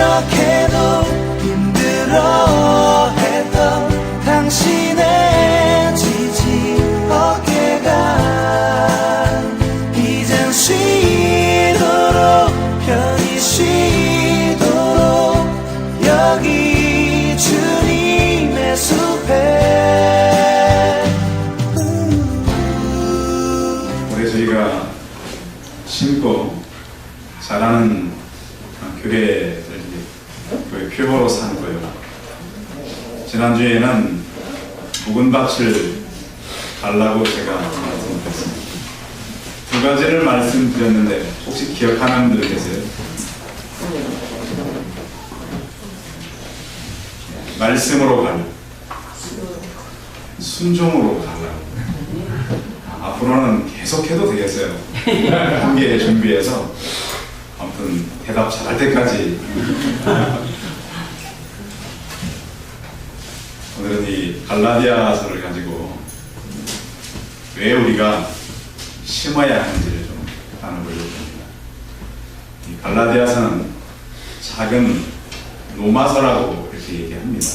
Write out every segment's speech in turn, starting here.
이렇게도 힘들어했던 당신의 지지 어깨가 이젠 쉬도록 편히 쉬도록 여기 주님의 숲에. 올해 저희가 심고 자라는 교회 표보로 산 거예요. 지난주에는 묵은 밭을 달라고 제가 말씀드렸습니다. 두 가지를 말씀드렸는데 혹시 기억하는 분들 계세요? 말씀으로 가려, 순종으로 가려고. 앞으로는 계속해도 되겠어요. 함께 준비해서 아무튼 대답 잘할 때까지. 오늘은 이 갈라디아서를 가지고 왜 우리가 심어야 하는지를 좀 나눠보려고 합니다. 이 갈라디아서는 작은 로마서라고 이렇게 얘기합니다.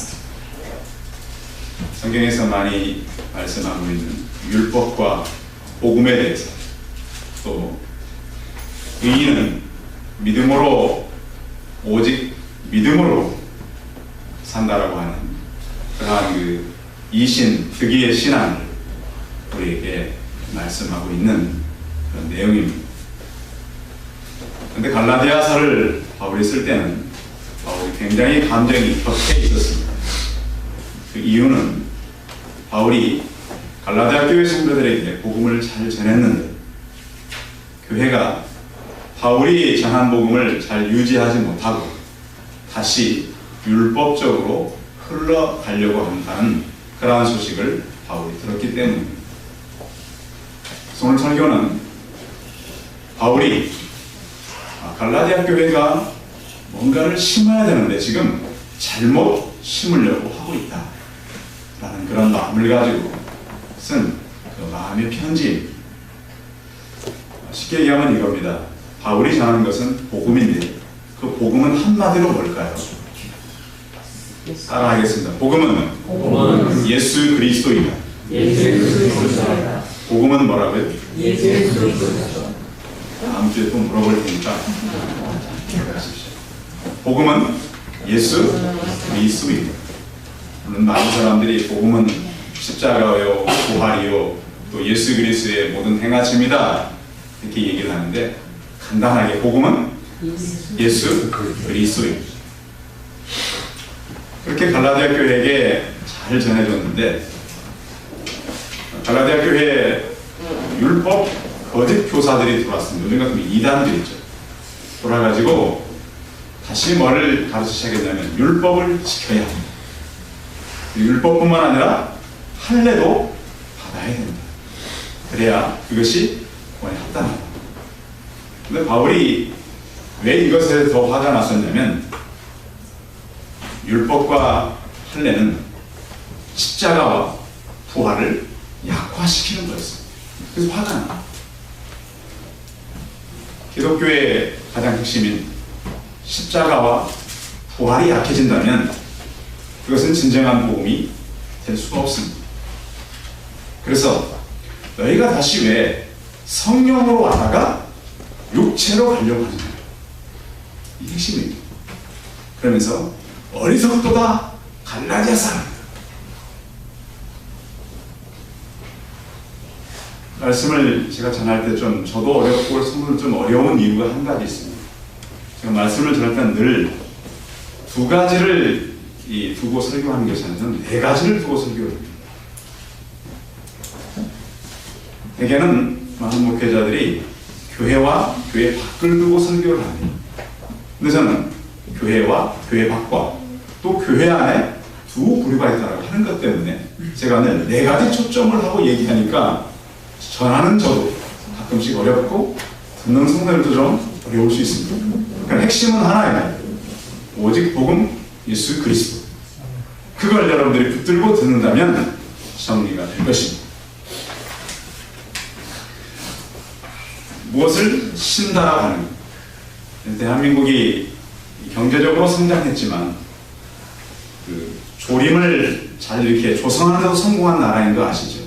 성경에서 많이 말씀하고 있는 율법과 복음에 대해서, 또 의인은 믿음으로, 오직 믿음으로 산다라고 하는 그러한 그 이신, 득의의 신앙을 우리에게 말씀하고 있는 그런 내용입니다. 그런데 갈라디아서를 바울이 쓸 때는 바울이 굉장히 감정이 격해 있었습니다. 그 이유는 바울이 갈라디아 교회 성도들에게 복음을 잘 전했는데 교회가 바울이 전한 복음을 잘 유지하지 못하고 다시 율법적으로 흘러가려고 한다는 그러한 소식을 바울이 들었기 때문입니다. 오늘 설교는 바울이 갈라디아 교회가 뭔가를 심어야 되는데 지금 잘못 심으려고 하고 있다 라는 그런 마음을 가지고 쓴 그 마음의 편지입니다. 쉽게 얘기하면 이겁니다. 바울이 전하는 것은 복음인데 그 복음은 한마디로 뭘까요? 따라하겠습니다. 복음은 예수 그리스도이다. 복음은 뭐라고요? 다음 주에 또 물어볼 테니까 기억하십시오. 복음은 예수 그리스도이다. 물론 많은 사람들이 복음은 십자가요, 부활이요, 또 예수 그리스도의 모든 행하심이다 이렇게 얘기를 하는데 간단하게 복음은 예수 그리스도입니다. 그렇게 갈라디아 교회에게 잘 전해줬는데 갈라디아 교회에 율법 거짓 교사들이 들어왔습니다. 요즘 같은 이단들 있죠. 돌아가지고 다시 뭐를 가르치기 시작했냐면 율법을 지켜야 합니다. 율법뿐만 아니라 할례도 받아야 된다. 그래야 그것이 구원에 합당하다. 근데 바울이 왜 이것에 더 화가 났었냐면 율법과 할례는 십자가와 부활을 약화시키는 거였어요. 그래서 화가 나. 기독교의 가장 핵심인 십자가와 부활이 약해진다면 그것은 진정한 복음이 될 수가 없습니다. 그래서 너희가 다시 왜 성령으로 왔다가 육체로 가려고 하느냐, 이 핵심입니다. 그러면서 어리석도다 갈라디아 사람. 말씀을 제가 전할 때 좀 저도 어렵고 성도들 좀 어려운 이유가 한 가지 있습니다. 제가 말씀을 전할 때는 늘 두 가지를 두고 설교하는 것이 아니라 네 가지를 두고 설교를 합니다. 대개는 많은 목회자들이 교회와 교회 밖을 두고 설교를 합니다. 근데 저는 교회와 교회 밖과 또 교회 안에 두 부류가 있다고 하는 것 때문에 제가 늘 네 가지 초점을 하고 얘기하니까 전하는 저도 가끔씩 어렵고 듣는 성도들도 좀 어려울 수 있습니다. 그러니까 핵심은 하나예요. 오직 복음 예수 그리스도. 그걸 여러분들이 붙들고 듣는다면 정리가 될 것입니다. 무엇을 신다라고 하는, 대한민국이 경제적으로 성장했지만 그 조림을 잘 이렇게 조성하는 데도 성공한 나라인 거 아시죠?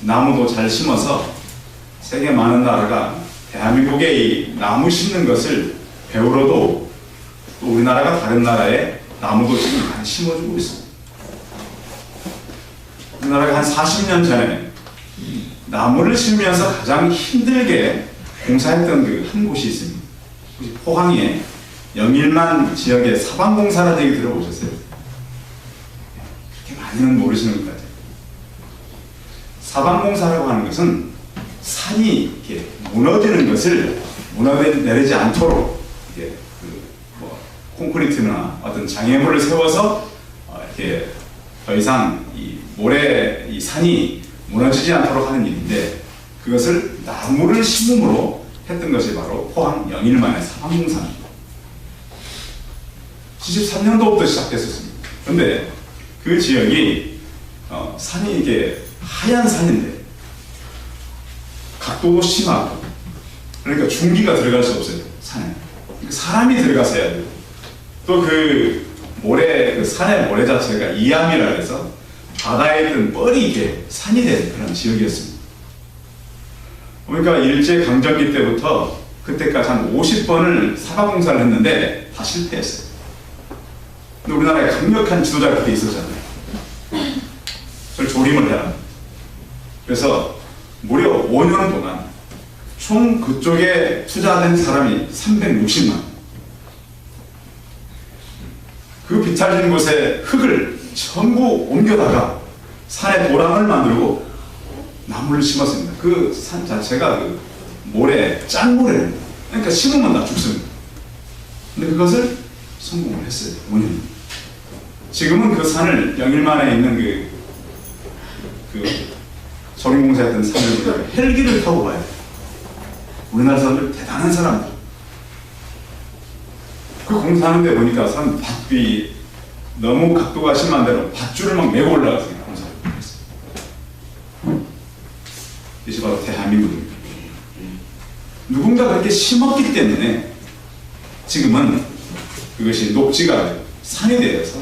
나무도 잘 심어서 세계 많은 나라가 대한민국의 이 나무 심는 것을 배우러도 또 우리나라가 다른 나라에 나무도 지금 많이 심어주고 있습니다. 우리나라가 한 40년 전에 나무를 심으면서 가장 힘들게 공사했던 그 한 곳이 있습니다. 혹시 포항에 영일만 지역의 사방공사라는 얘기 들어보셨어요? 그렇게 많이는 모르시는 것 같아요. 사방공사라고 하는 것은 산이 이렇게 무너지는 것을 무너내리지 않도록 이렇게 콘크리트나 어떤 장애물을 세워서 이렇게 더 이상 이 모래 이 산이 무너지지 않도록 하는 일인데 그것을 나무를 심음으로 했던 것이 바로 포항 영일만의 사방공사입니다. 73년도부터 시작됐었습니다. 그런데 그 지역이 산이 이게 하얀 산인데 각도도 심하고 그러니까 중기가 들어갈 수 없어요. 산에 사람이 들어가서 해야 돼요. 또 그 모래 그 산의 모래 자체가 이암이라 해서 바다에 있던 뻘이 이게 산이 된 그런 지역이었습니다. 그러니까 일제 강점기 때부터 그때까지 한 50번을 사과공사를 했는데 다 실패했어요. 근데 우리나라에 강력한 지도자가 그때 있었잖아요. 그걸 조림을 해라. 그래서 무려 5년 동안 총 그쪽에 투자된 사람이 360만. 그 비탈진 곳에 흙을 전부 옮겨다가 산에 도랑을 만들고 나무를 심었습니다. 그 산 자체가 그 모래, 짠모래입니다. 그러니까 심으면 다 죽습니다. 근데 그것을 성공을 했어요. 5년. 지금은 그 산을 영일만에 있는 그 조림공사했던 산을 헬기를 타고 가요. 우리나라 사람들 대단한 사람들. 그 공사하는데 보니까 산 밭이 너무 각도가 심한 대로 밧줄을 막 메고 올라가서 공사를 했어요. 이것이 바로 대한민국입니다. 누군가 그렇게 심었기 때문에 지금은 그것이 녹지가 산이 되어서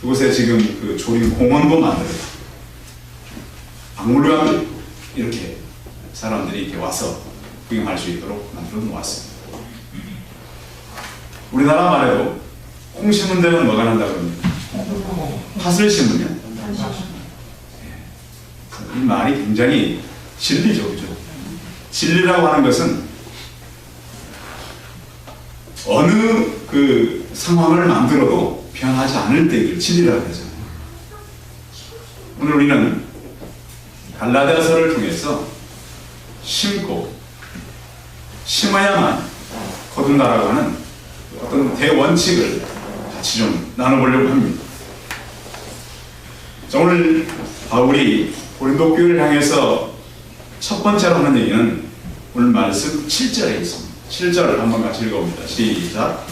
그곳에 지금 그 조림 공원도 만들어요. 박물관도 있고 이렇게 사람들이 이렇게 와서 구경할 수 있도록 만들어 놓았습니다. 우리나라 말에도 콩 심은 데는 뭐가 난다 그럽니까? 팥을 심으면. 이 말이 굉장히 진리죠, 그죠? 진리라고 하는 것은 어느 그 상황을 만들어도 변하지 않을 때 이걸 진리라고 하잖아요. 오늘 우리는 갈라디아서를 통해서 심어야만 거둔다라고 하는 어떤 대원칙을 같이 좀 나눠보려고 합니다. 자, 오늘 바울이 고린도 교회를 향해서 첫 번째로 하는 얘기는 오늘 말씀 7절에 있습니다. 7절을 한번 같이 읽어봅니다. 시작.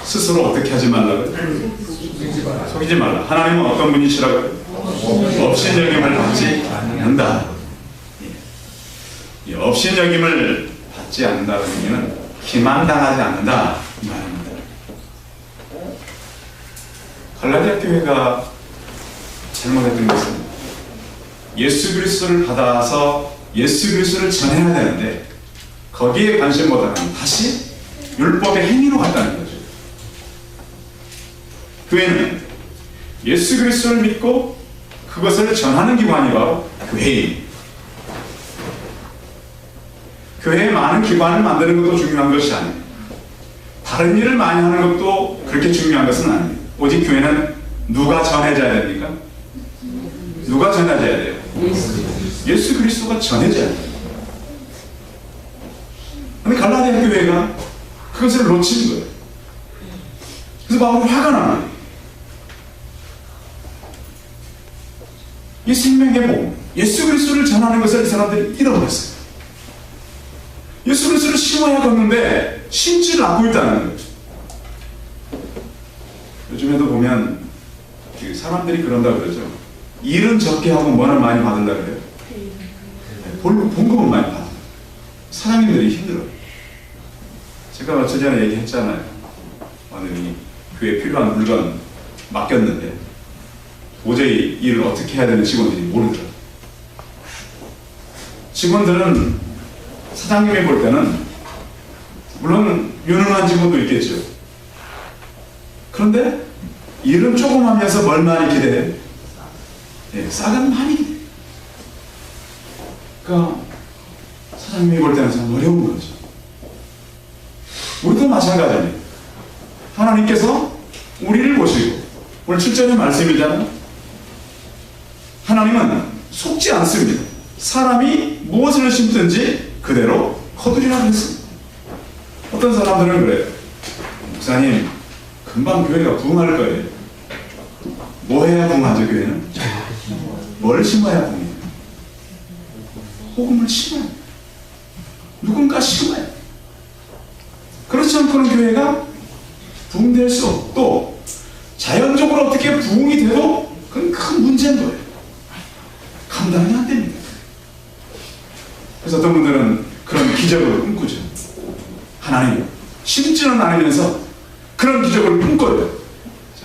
스스로 어떻게 하지 말라고요? 속이지 말라. 하나님은 어떤 분이시라고요? 업신여김을 받지 않는다. 업신여김을 받지 않는다는 의미는 기만당하지 않는다 이 말입니다. 갈라디아 교회가 잘못했던 것은 예수 그리스도를 받아서 예수 그리스도를 전해야 되는데 거기에 관심보다는 다시 율법의 행위로 갔다는 거죠. 교회는 예수 그리스도를 믿고 그것을 전하는 기관이 바로 교회입니다. 교회에 많은 기관을 만드는 것도 중요한 것이 아니에요. 다른 일을 많이 하는 것도 그렇게 중요한 것은 아니에요. 오직 교회는 누가 전해져야 됩니까? 누가 전해져야 돼요? 예수 그리스도가 전해져야 돼요. 근데 갈라디아 교회가 그것을 놓친 거예요. 그래서 바울이 화가 나는 거예요. 이 생명의 복음, 예수 그리스도를 전하는 것을 이 사람들이 잃어버렸어요. 예수 그리스도를 심어야 걷는데 심지를 않고 있다는 거죠. 요즘에도 보면 사람들이 그런다 그러죠. 일은 적게 하고 뭐는 많이 받는다 그래요? 봉급은 많이 받아요. 사장님들이 힘들어요. 제가 며칠 전에 얘기했잖아요. 오늘이 교회에 필요한 물건 맡겼는데 도저히 일을 어떻게 해야 되는 직원들이 모르더라고요. 직원들은 사장님이 볼 때는 물론 유능한 직원도 있겠죠. 그런데 일은 조금 하면서 뭘 많이 기대해요? 네, 싹은 많이 기대해요. 그러니까 사장님이 볼 때는 참 어려운 거죠. 우리도 마찬가지입니다. 하나님께서 우리를 보시고 오늘 7절의 말씀이잖아요. 하나님은 속지 않습니다. 사람이 무엇을 심든지 그대로 거두리라 그랬습니다. 어떤 사람들은 그래요. 목사님, 금방 교회가 부흥할 거예요. 뭐 해야 부흥하죠, 교회는? 뭘 심어야 부흥해요? 복음을 심어야 누군가 심어야. 그렇지 않고는 교회가 부흥될 수 없고 또 자연적으로 어떻게 부흥이 돼도 그건 큰 문제인 거예요. 감당이 안 됩니다. 그래서 어떤 분들은 그런 기적을 꿈꾸죠. 하나님, 심지는 않으면서 그런 기적을 꿈꿔요.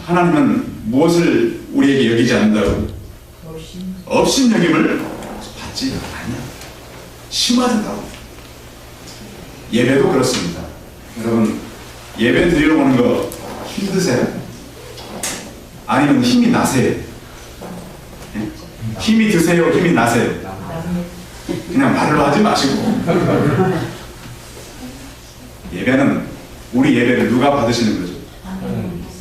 하나님은 무엇을 우리에게 여기지 않는다고? 업신여김을 받지 않냐. 심하다고. 예배도 그렇습니다. 여러분, 예배 드리러 오는 거 힘드세요? 아니면 힘이 나세요? 네? 힘이 드세요? 힘이 나세요? 그냥 말로 하지 마시고. 예배는 우리 예배를 누가 받으시는 거죠?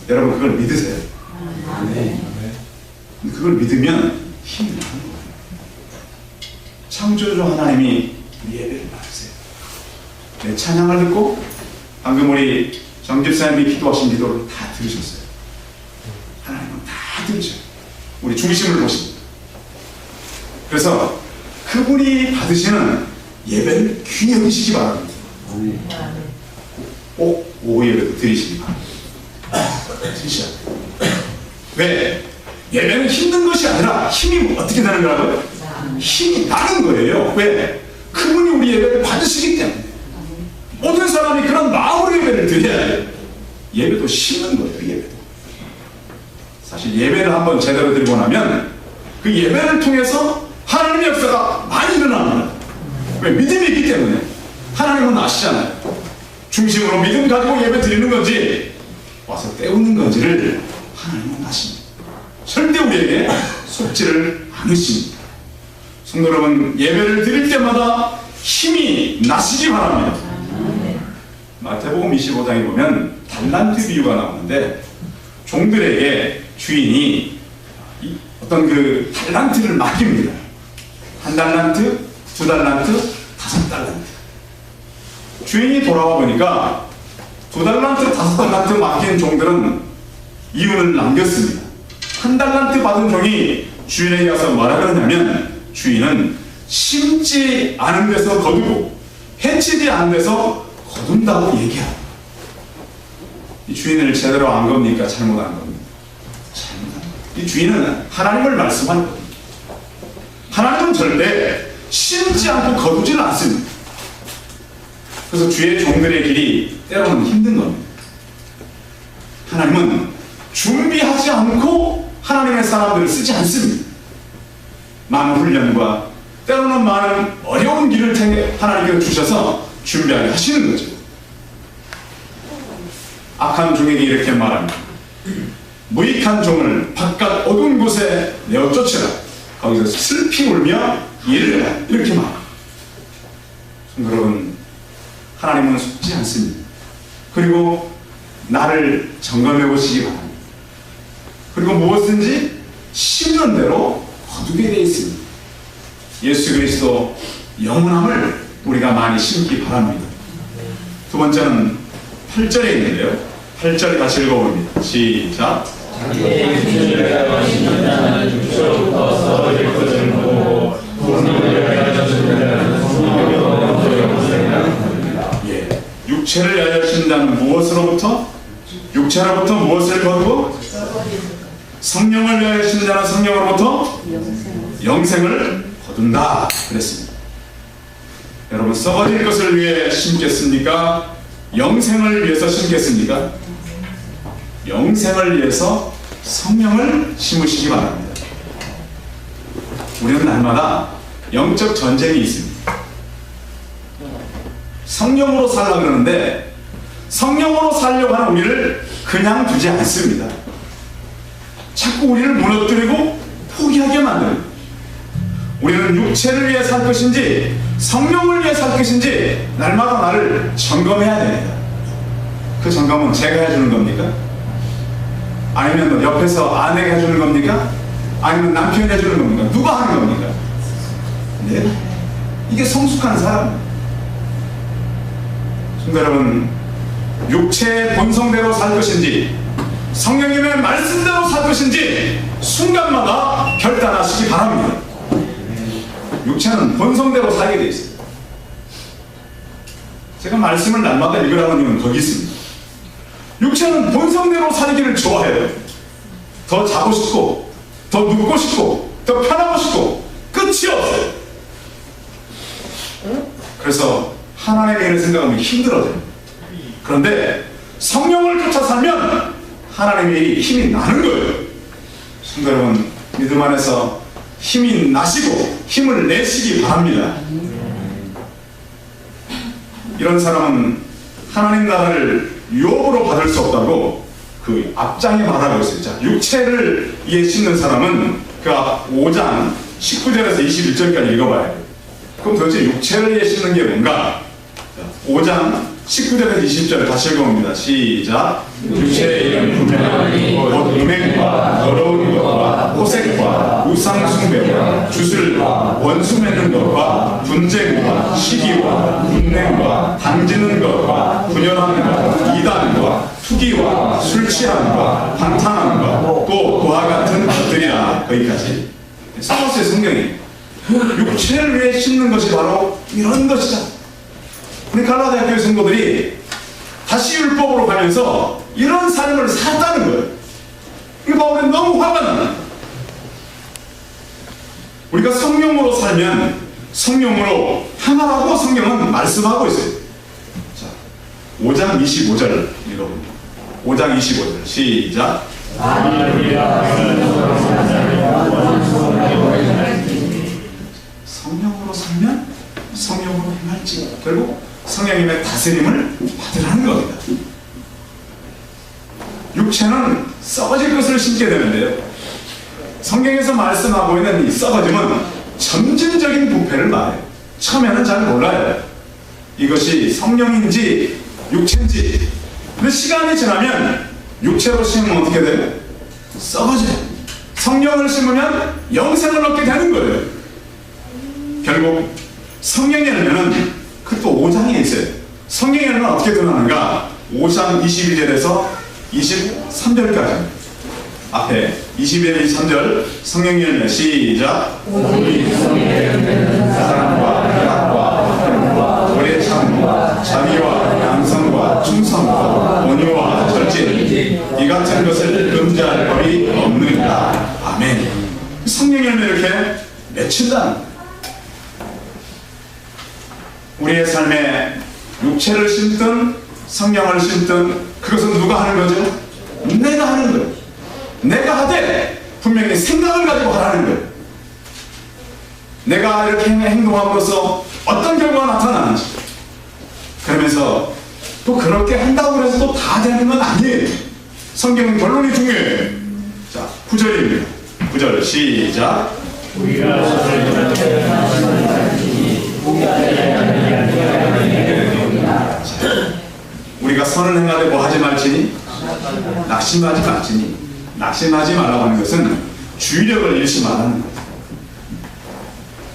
여러분 그걸 믿으세요? 그걸 믿으면 힘이 나는 거예요. 창조주 하나님이 우리 예배를 받으세요. 내 찬양을 듣고 방금 우리 정집사님이 기도하신 기도를 다 들으셨어요. 하나님은 다 들으셔요. 우리 중심을 보십니다. 그래서 그분이 받으시는 예배를 귀히 여기시기 바랍니다. 꼭 오후 예배도 드리시기 바랍니다. 드리셔야 돼요. 왜? 예배는 힘든 것이 아니라 힘이 어떻게 되는 거라고요? 힘이 나는 거예요. 왜? 그분이 우리 예배를 받으시기 때문에. 모든 사람이 그런 마음으로 예배를 드려야 돼요. 예배도 심는 거예요. 예배도. 사실 예배를 한번 제대로 드리고 나면 그 예배를 통해서 하나님의 역사가 많이 일어납니다. 왜? 믿음이 있기 때문에. 하나님은 아시잖아요. 중심으로 믿음 가지고 예배 드리는 건지 와서 때우는 건지를 하나님은 아십니다. 절대 우리에게 속지를 않으십니다. 성도 여러분, 예배를 드릴 때마다 힘이 나시기 바랍니다. 마태복음 25장에 보면 달란트 비유가 나오는데 종들에게 주인이 어떤 그 달란트를 맡깁니다. 1달란트, 2달란트, 5달란트. 주인이 돌아와 보니까 2달란트, 5달란트 맡긴 종들은 이윤을 남겼습니다. 1달란트 받은 종이 주인에게 와서 뭐라 그러냐면 주인은 심지 않은 데서 거두고 해치지 않은 데서 거둔다고 얘기합니다. 이 주인을 제대로 안 겁니까? 잘못한 겁니까? 잘못한 겁니다. 이 주인은 하나님을 말씀하는 겁니다. 하나님은 절대 심지 않고 거두지는 않습니다. 그래서 주의 종들의 길이 때로는 힘든 겁니다. 하나님은 준비하지 않고 하나님의 사람들을 쓰지 않습니다. 많은 훈련과 때로는 많은 어려운 길을 하나님께서 주셔서 준비하게 하시는 거죠. 악한 종에게 이렇게 말합니다. 무익한 종을 바깥 어두운 곳에 내어 쫓으라. 거기서 슬피 울며 일을 해라. 이렇게 말합니다. 여러분, 하나님은 속지 않습니다. 그리고 나를 점검해 보시기 바랍니다. 그리고 무엇인지 심는 대로 거두게 되어 있습니다. 예수 그리스도 영원함을 우리가 많이 심기 바랍니다. 두 번째는 8절에 있는데요. 8절 같이 읽어봅니다. 시작. 자기의 기준을 위하여 자는 육체로부터 썩어질 것을 보고 성령을 위하여 신다는 성령으로부터 생각합니다. 예, 육체를 위하여 신다는 무엇으로부터? 육체로부터 무엇을 거두고? 성령을 위하여 신다는 성령으로부터 영생을 거둔다 그랬습니다. 여러분, 썩어질 것을 위해 심겠습니까? 영생을 위해서 심겠습니까? 영생을 위해서 성령을 심으시기 바랍니다. 우리는 날마다 영적 전쟁이 있습니다. 성령으로 살려고 그러는데 성령으로 살려고 하는 우리를 그냥 두지 않습니다. 자꾸 우리를 무너뜨리고 포기하게 만듭니다. 우리는 육체를 위해 살 것인지 성령을 위해 살 것인지 날마다 나를 점검해야 됩니다. 그 점검은 제가 해주는 겁니까? 아니면 옆에서 아내가 해주는 겁니까? 아니면 남편이 해주는 겁니까? 누가 하는 겁니까? 네? 이게 성숙한 사람. 성도 여러분, 육체의 본성대로 살 것인지 성령님의 말씀대로 살 것인지 순간마다 결단하시기 바랍니다. 육체는 본성대로 살게 되어 있어요. 제가 말씀을 날마다 읽으라는 이유는 거기 있습니다. 육체는 본성대로 살기를 좋아해요. 더 자고 싶고, 더 눕고 싶고, 더 편하고 싶고, 끝이 없어요. 그래서 하나님의 일을 생각하면 힘들어져요. 그런데 성령을 쫓아 살면 하나님의 일이 힘이 나는 거예요. 성도 여러분, 믿음 안에서 힘이 나시고 힘을 내시기 바랍니다. 이런 사람은 하나님 나라를 유업으로 받을 수 없다고 그 앞장에 말하고 있어요. 자, 육체를 위해 심는 사람은 그 앞 5장 19절에서 21절까지 읽어봐요. 그럼 도대체 육체를 위해 심는 게 뭔가? 5장 19절에서 20절 다시 읽어봅니다. 시작. 육체의 일은 분명하니 곧 음행과 더러운 것과 호색과 우상숭배와 주술과 원수 맺는 것과 분쟁과 시기와 분냉과 당지는 것과 분열하는 것, 이단과 투기와 술 취함과 방탕하는 것, 또 그와 같은 것들이라. 거기까지 써놨어요. 성경이. 육체를 위해 심는 것이 바로 이런 것이다. 우리 갈라디아 교회 성도들이 다시 율법으로 가면서 이런 삶을 살았다는 거예요. 이거 바울은 너무 화가 나요. 우리가 성령으로 살면 성령으로 하나라고 성경은 말씀하고 있어요. 자, 5장 25절 읽어봅니다. 5장 25절 시작. 성령으로 살면 성령으로 행할지, 결국 성령님의 다스림을 받으라는 겁니다. 육체는 썩어질 것을 심게 되는데요, 성경에서 말씀하고 있는 이 썩어짐은 점진적인 부패를 말해요. 처음에는 잘 몰라요. 이것이 성령인지 육체인지. 근데 시간이 지나면 육체로 심으면 어떻게 돼요? 썩어져요. 성령을 심으면 영생을 얻게 되는 거예요. 결국 성령의 열매는 그또 5장에 있어요. 성령의 열매는 어떻게 드러나는가? 5장 21절에서 23절까지. 앞에 21절 23절 성령의 열매 시작. 사랑과 희락과 오래 참음과 자비와 양성과 충성과 온유와 절제, 이 같은 것을 금지할 법이 없느니라. 아멘. 성령의 열매 이렇게 맺힌다는 거예요. 우리의 삶에 육체를 심든 성령을 심든 그것은 누가 하는 거죠? 내가 하는 거예요. 내가 하되 분명히 생각을 가지고 하라는 거예요. 내가 이렇게 행동함으로써 어떤 결과가 나타나는지, 그러면서 또 그렇게 한다고 해서 또 다 되는 건 아니에요. 성경은 결론이 중요해요. 자, 9절입니다. 9절 시작. 우리가 선을 행하되 뭐 하지 말지니 낙심하지 말지니. 낙심하지 말라고 하는 것은 주의력을 잃지 말라는 거예요.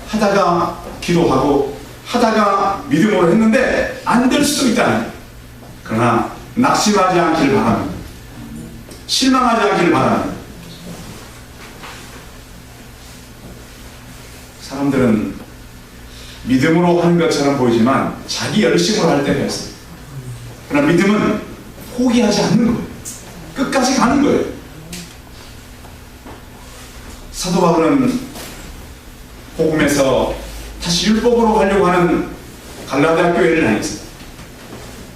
하다가 기도하고 하다가 믿음으로 했는데 안 될 수도 있다. 그러나 낙심하지 않기를 바랍니다. 실망하지 않기를 바랍니다. 사람들은 믿음으로 하는 것처럼 보이지만 자기 열심으로 할 때가 있어요. 그러나 믿음은 포기하지 않는 거예요. 끝까지 가는 거예요. 사도 바울은 복음에서 다시 율법으로 가려고 하는 갈라디아 교회를 향해서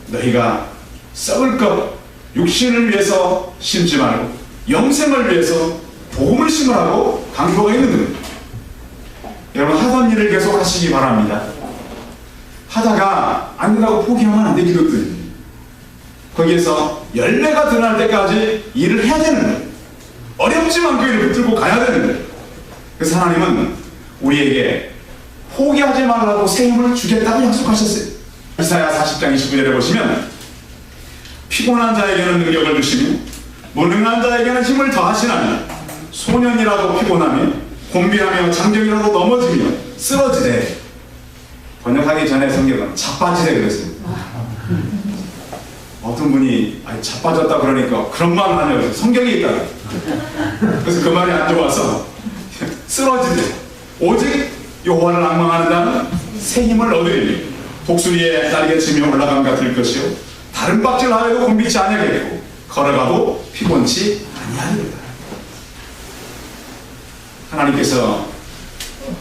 너희가 썩을 것 육신을 위해서 심지 말고 영생을 위해서 복음을 심으라고 강조가 있는 겁니다. 여러분, 하던 일을 계속 하시기 바랍니다. 하다가 안 된다고 포기하면 안 되기 때문에 거기에서 열매가 드러날 때까지 일을 해야 되는 거예요. 어렵지만 그 일을 붙들고 가야 되는 거예요. 그래서 하나님은 우리에게 포기하지 말라고 새 힘을 주겠다고 약속하셨어요. 이사야 40장 29절에 보시면 피곤한 자에게는 능력을 주시고 무능한 자에게는 힘을 더하시나니 소년이라도 피곤하며 곤비하며 장정이라도 넘어지며 쓰러지되, 번역하기 전에 성경은 자빠지되 그랬어요. 어떤 분이 자빠졌다 그러니까 그런 말을 하냐고 성경에 있다. 그래서 그 말이 안 좋아서 쓰러지되 오직 여호와를 앙망하는 자는 새 힘을 얻으리니 독수리의 날개 치며 올라감 같을 것이요 다른 박질 하여도 곤비치 아니하겠고 걸어가도 피곤치 아니하리로다. 하나님께서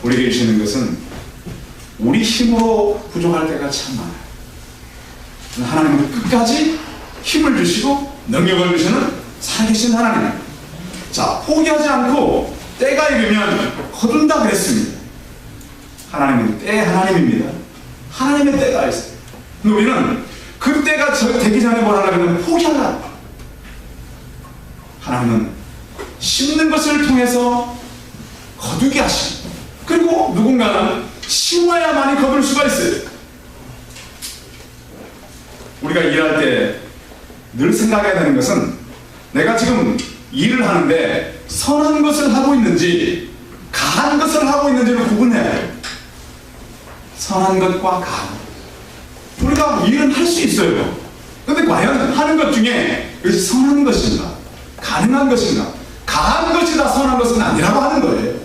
우리에게 주시는 것은 우리 힘으로 부족할 때가 참 많아요. 하나님은 끝까지 힘을 주시고 능력을 주시는 살아계신 하나님. 자, 포기하지 않고 때가 익으면 거둔다 그랬습니다. 하나님은 때의 하나님입니다. 하나님의 때가 있어요. 근데 우리는 그 때가 되기 전에 뭘 하려고 하면 포기하려고. 하나님은 심는 것을 통해서 거두게 하시고, 그리고 누군가는 심어야만이 거둘 수가 있어요. 우리가 일할 때 늘 생각해야 되는 것은 내가 지금 일을 하는데 선한 것을 하고 있는지 가한 것을 하고 있는지를 구분해야 해요. 선한 것과 가한 것. 우리가 일은 할 수 있어요. 그런데 과연 하는 것 중에 그것이 선한 것인가, 가능한 것인가, 가한 것이 다 선한 것은 아니라고 하는 거예요.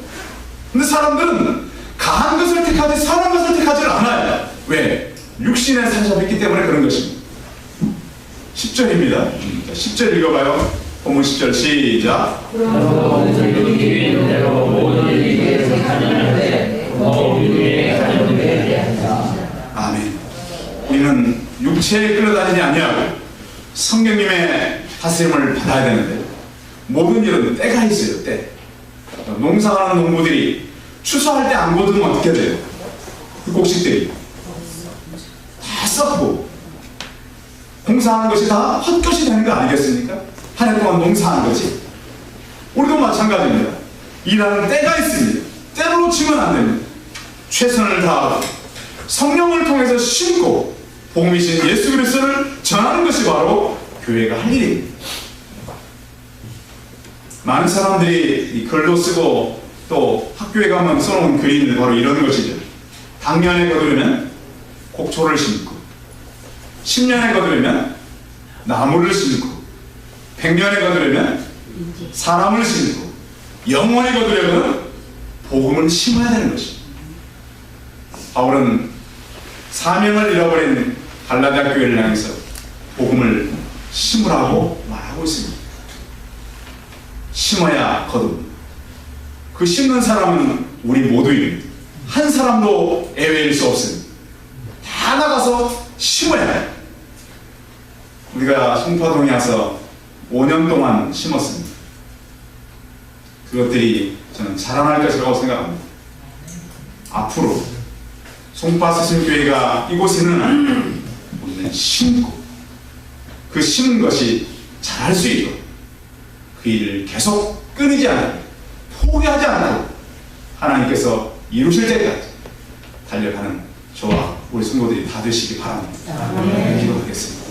근데 사람들은 가한 것을 택하지 선한 것을 택하지 않아요. 왜? 육신에 사로잡혔기 때문에 그런 것입니다. 10절입니다. 10절 읽어봐요. 본문 10절 시작. 아멘. 우리는 육체에 끌려다니지 아니하고 성령님의 다스림을 받아야 되는데, 모든 일은 때가 있어요. 때. 농사하는 농부들이 추수할 때 안 거두면 어떻게 돼요? 그 곡식들이 다 썩고 공사하는 것이 다 헛것이 되는 거 아니겠습니까? 한 해 동안 농사하는 거지. 우리도 마찬가지입니다. 일하는 때가 있습니다. 때를 놓치면 안 됩니다. 최선을 다하고 성령을 통해서 심고 복음이신 예수 그리스도를 전하는 것이 바로 교회가 할 일입니다. 많은 사람들이 이 글도 쓰고 또 학교에 가면 써놓은 글이 바로 이런 것이죠. 당년에 거두려면 곡초를 심고, 10년에 거두려면 나무를 심고, 100년에 거두려면 사람을 심고, 영원히 거두려면 복음을 심어야 되는 것입니다. 바울은 사명을 잃어버린 갈라디아 교회를 향해서 복음을 심으라고 말하고 있습니다. 심어야 거둡니다. 그 심는 사람은 우리 모두입니다. 한 사람도 예외일 수 없습니다. 다 나가서 심어야 해요. 우리가 송파동에 와서 5년 동안 심었습니다. 그것들이 저는 자라날 것이라고 생각합니다. 앞으로 송파 스승교회가 이곳에는 우리는 심고, 그 심은 것이 자랄 수 있도록 그 일을 계속 끊이지 않고 포기하지 않고 하나님께서 이루실 때까지 달려가는 저와 우리 성도들이 다 되시기 바랍니다. 기도하겠습니다.